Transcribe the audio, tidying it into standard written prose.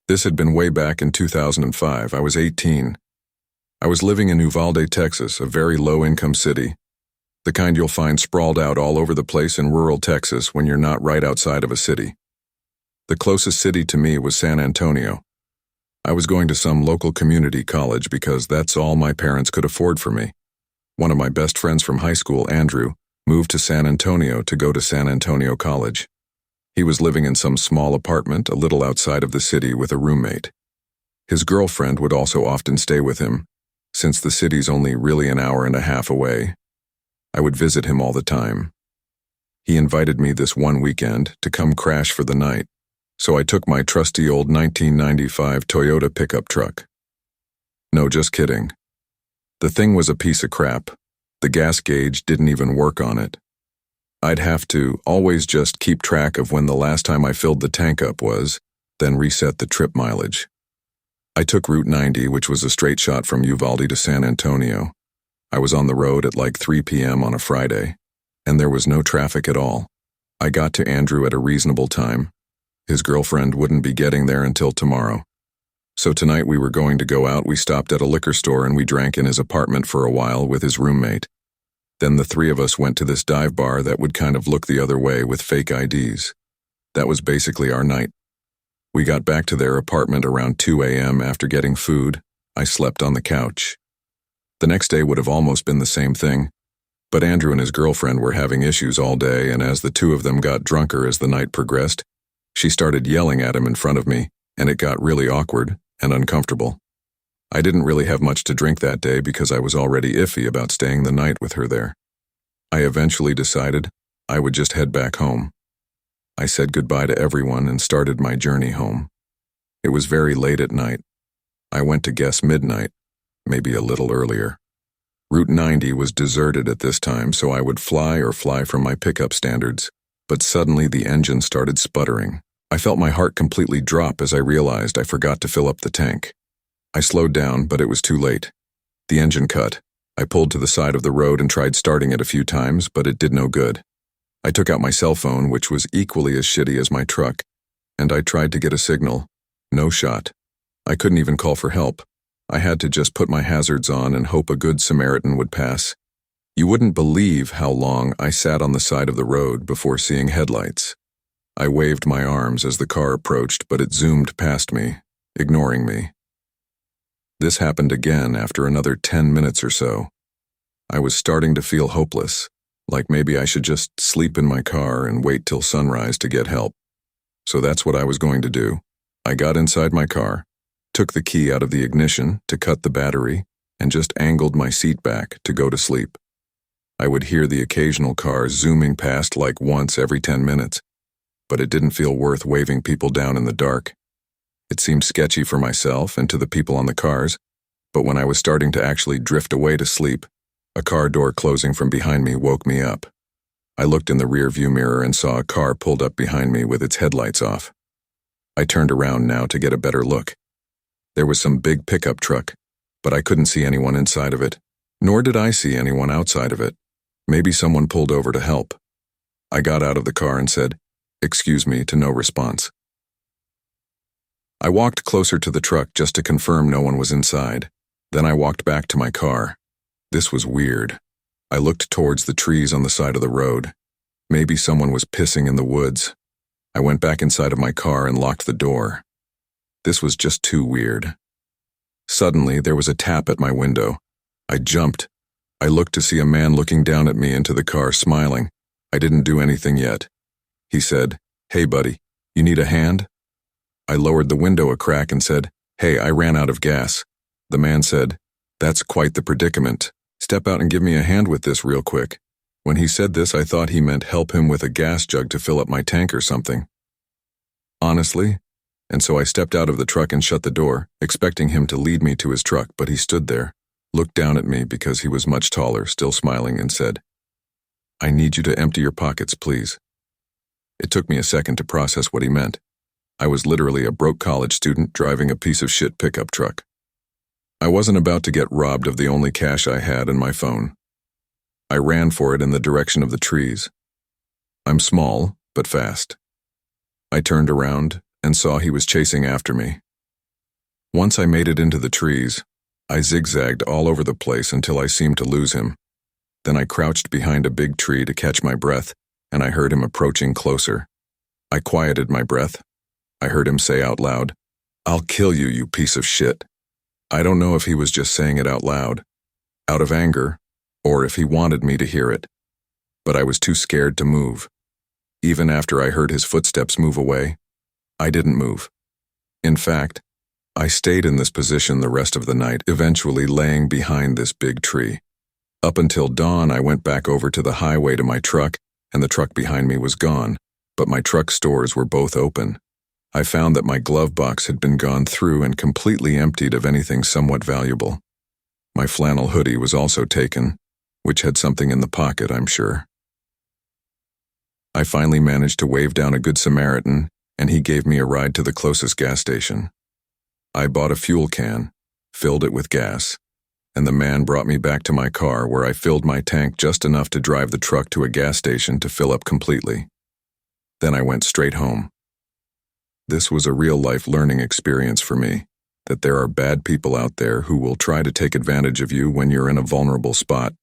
This had been way back in 2005. I was 18. I was living in Uvalde, Texas, a very low-income city, the kind you'll find sprawled out all over the place in rural Texas when you're not right outside of a city. The closest city to me was San Antonio. I was going to some local community college because that's all my parents could afford for me. One of my best friends from high school, Andrew, moved to San Antonio to go to San Antonio College. He was living in some small apartment a little outside of the city with a roommate. His girlfriend would also often stay with him, since the city's only really an hour and a half away. I would visit him all the time. He invited me this one weekend to come crash for the night, so I took my trusty old 1995 Toyota pickup truck. No, just kidding. The thing was a piece of crap. The gas gauge didn't even work on it. I'd have to always just keep track of when the last time I filled the tank up was, then reset the trip mileage. I took Route 90, which was a straight shot from Uvalde to San Antonio. I was on the road at like 3 p.m. on a Friday, and there was no traffic at all. I got to Andrew at a reasonable time. His girlfriend wouldn't be getting there until tomorrow. So tonight we were going to go out. We stopped at a liquor store and we drank in his apartment for a while with his roommate. Then the three of us went to this dive bar that would kind of look the other way with fake IDs. That was basically our night. We got back to their apartment around 2 a.m. after getting food. I slept on the couch. The next day would have almost been the same thing, but Andrew and his girlfriend were having issues all day, and as the two of them got drunker as the night progressed, she started yelling at him in front of me, and it got really awkward and uncomfortable. I didn't really have much to drink that day because I was already iffy about staying the night with her there. I eventually decided I would just head back home. I said goodbye to everyone and started my journey home. It was very late at night. I went to guess midnight, maybe a little earlier. Route 90 was deserted at this time, so I would fly from my pickup standards, but suddenly the engine started sputtering. I felt my heart completely drop as I realized I forgot to fill up the tank. I slowed down, but it was too late. The engine cut. I pulled to the side of the road and tried starting it a few times, but it did no good. I took out my cell phone, which was equally as shitty as my truck, and I tried to get a signal. No shot. I couldn't even call for help. I had to just put my hazards on and hope a good Samaritan would pass. You wouldn't believe how long I sat on the side of the road before seeing headlights. I waved my arms as the car approached, but it zoomed past me, ignoring me. This happened again after another 10 minutes or so. I was starting to feel hopeless, like maybe I should just sleep in my car and wait till sunrise to get help. So that's what I was going to do. I got inside my car, took the key out of the ignition to cut the battery, and just angled my seat back to go to sleep. I would hear the occasional car zooming past like once every 10 minutes, but it didn't feel worth waving people down in the dark. It seemed sketchy for myself and to the people on the cars, but when I was starting to actually drift away to sleep, a car door closing from behind me woke me up. I looked in the rear-view mirror and saw a car pulled up behind me with its headlights off. I turned around now to get a better look. There was some big pickup truck, but I couldn't see anyone inside of it, nor did I see anyone outside of it. Maybe someone pulled over to help. I got out of the car and said, "Excuse me," to no response. I walked closer to the truck just to confirm no one was inside. Then I walked back to my car. This was weird. I looked towards the trees on the side of the road. Maybe someone was pissing in the woods. I went back inside of my car and locked the door. This was just too weird. Suddenly, there was a tap at my window. I jumped. I looked to see a man looking down at me into the car, smiling. I didn't do anything yet. He said, "Hey buddy, you need a hand?" I lowered the window a crack and said, "Hey, I ran out of gas." The man said, "That's quite the predicament. Step out and give me a hand with this real quick." When he said this, I thought he meant help him with a gas jug to fill up my tank or something. Honestly, and so I stepped out of the truck and shut the door, expecting him to lead me to his truck, but he stood there, looked down at me because he was much taller, still smiling, and said, "I need you to empty your pockets, please." It took me a second to process what he meant. I was literally a broke college student driving a piece of shit pickup truck. I wasn't about to get robbed of the only cash I had and my phone. I ran for it in the direction of the trees. I'm small, but fast. I turned around and saw he was chasing after me. Once I made it into the trees, I zigzagged all over the place until I seemed to lose him. Then I crouched behind a big tree to catch my breath, and I heard him approaching closer. I quieted my breath. I heard him say out loud, "I'll kill you, you piece of shit." I don't know if he was just saying it out loud, out of anger, or if he wanted me to hear it. But I was too scared to move. Even after I heard his footsteps move away, I didn't move. In fact, I stayed in this position the rest of the night, eventually laying behind this big tree. Up until dawn, I went back over to the highway to my truck, and the truck behind me was gone, but my truck's doors were both open. I found that my glove box had been gone through and completely emptied of anything somewhat valuable. My flannel hoodie was also taken, which had something in the pocket, I'm sure. I finally managed to wave down a good Samaritan, and he gave me a ride to the closest gas station. I bought a fuel can, filled it with gas, and the man brought me back to my car where I filled my tank just enough to drive the truck to a gas station to fill up completely. Then I went straight home. This was a real-life learning experience for me, that there are bad people out there who will try to take advantage of you when you're in a vulnerable spot.